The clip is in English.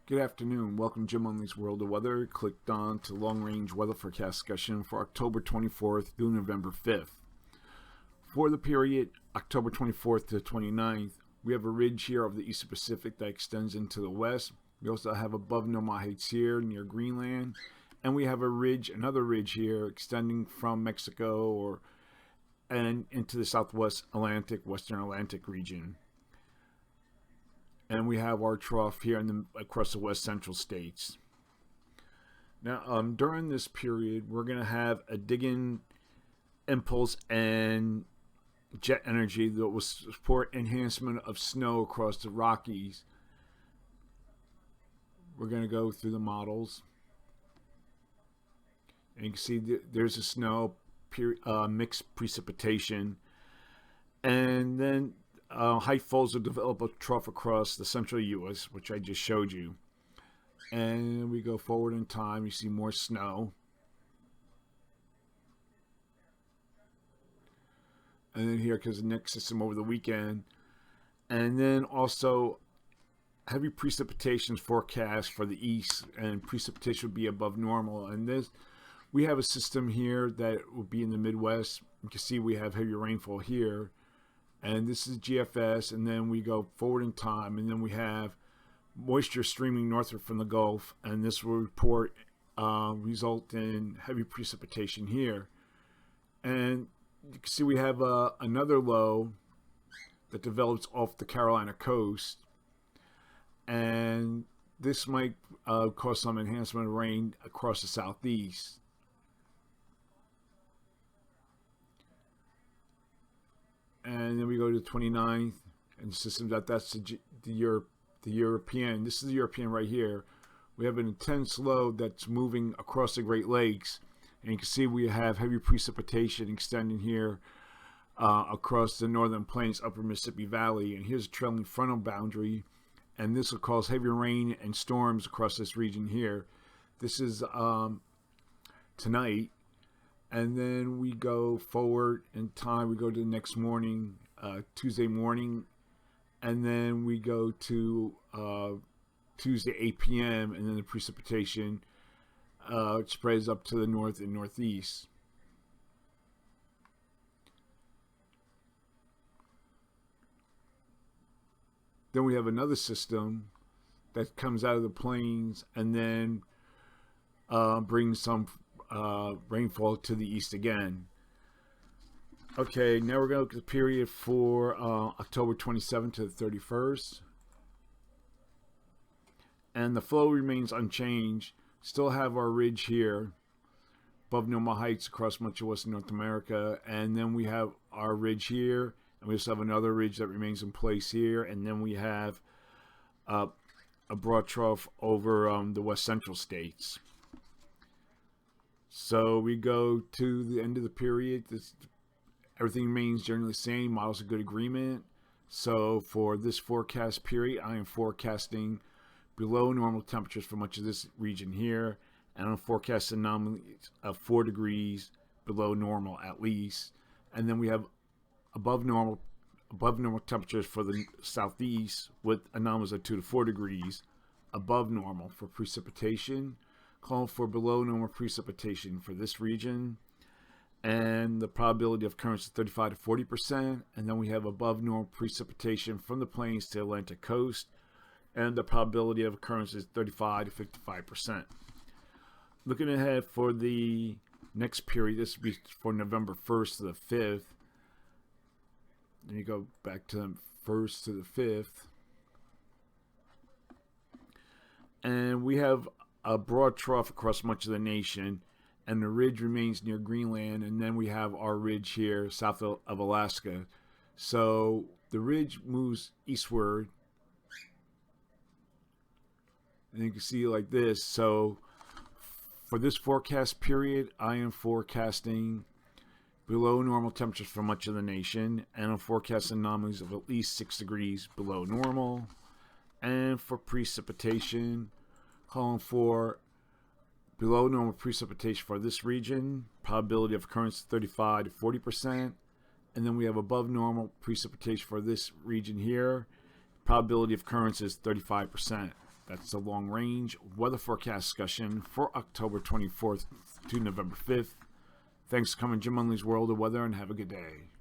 Good afternoon. Welcome to Jim Only's World of Weather. Clicked on to long-range weather forecast discussion for October 24th through November 5th. For the period October 24th to 29th, we have a ridge here over the eastern Pacific that extends into the west. We also have above normal heights here near Greenland, and we have a ridge, another ridge here extending from Mexico and into the southwest Atlantic, western Atlantic region. And we have our trough here across the west central states. Now, during this period, we're going to have a digging impulse and jet energy that will support enhancement of snow across the Rockies. We're going to go through the models. And you can see there's a snow mixed precipitation. And then height falls will develop a trough across the central U.S., which I just showed you. And we go forward in time, you see more snow. And then here comes the next system over the weekend. And then also heavy precipitations forecast for the east, and precipitation would be above normal. And this, we have a system here that will be in the Midwest. You can see we have heavy rainfall here. And this is GFS, and then we go forward in time, and then we have moisture streaming northward from the Gulf, and this will result in heavy precipitation here. And you can see we have another low that develops off the Carolina coast, and this might cause some enhancement of rain across the southeast. And then we go to the 29th, and the system that's the European. This is the European right here. We have an intense low that's moving across the Great Lakes, and you can see we have heavy precipitation extending here across the northern plains, upper Mississippi Valley. And here's a trailing frontal boundary, and this will cause heavy rain and storms across this region here. This is tonight. And then we go forward in time. We go to the next morning, Tuesday morning, and then we go to Tuesday 8 p.m. and then the precipitation spreads up to the north and northeast. Then we have another system that comes out of the plains and then brings some rainfall to the east again. Okay, now we're going to look at the period for October 27th to the 31st. And the flow remains unchanged. Still have our ridge here above normal heights across much of western North America. And then we have our ridge here. And we also have another ridge that remains in place here. And then we have a broad trough over the west central states. So we go to the end of the period. Everything remains generally the same. Models of good agreement. So for this forecast period, I am forecasting below normal temperatures for much of this region here. And I'm forecasting anomalies of 4 degrees below normal at least. And then we have above normal temperatures for the southeast with anomalies of 2 to 4 degrees above normal for precipitation. Calling for below normal precipitation for this region, and the probability of occurrence is 35 to 40%. And then we have above normal precipitation from the plains to the Atlantic coast, and the probability of occurrence is 35 to 55%. Looking ahead for the next period, this will be for November 1st to the 5th. Then you go back to the 1st to the 5th, and we have a broad trough across much of the nation, and the ridge remains near Greenland, and then we have our ridge here south of Alaska. So the ridge moves eastward, and you can see like this. So for this forecast period, I am forecasting below normal temperatures for much of the nation, and I'm forecasting anomalies of at least 6 degrees below normal. And for precipitation, calling for Below normal precipitation for this region, probability of occurrence 35 to 40%. And then we have above normal precipitation for this region here. Probability of occurrence is 35%. That's a long range weather forecast discussion for October 24th to November 5th. Thanks for coming to Jim Unley's World of Weather, and have a good day.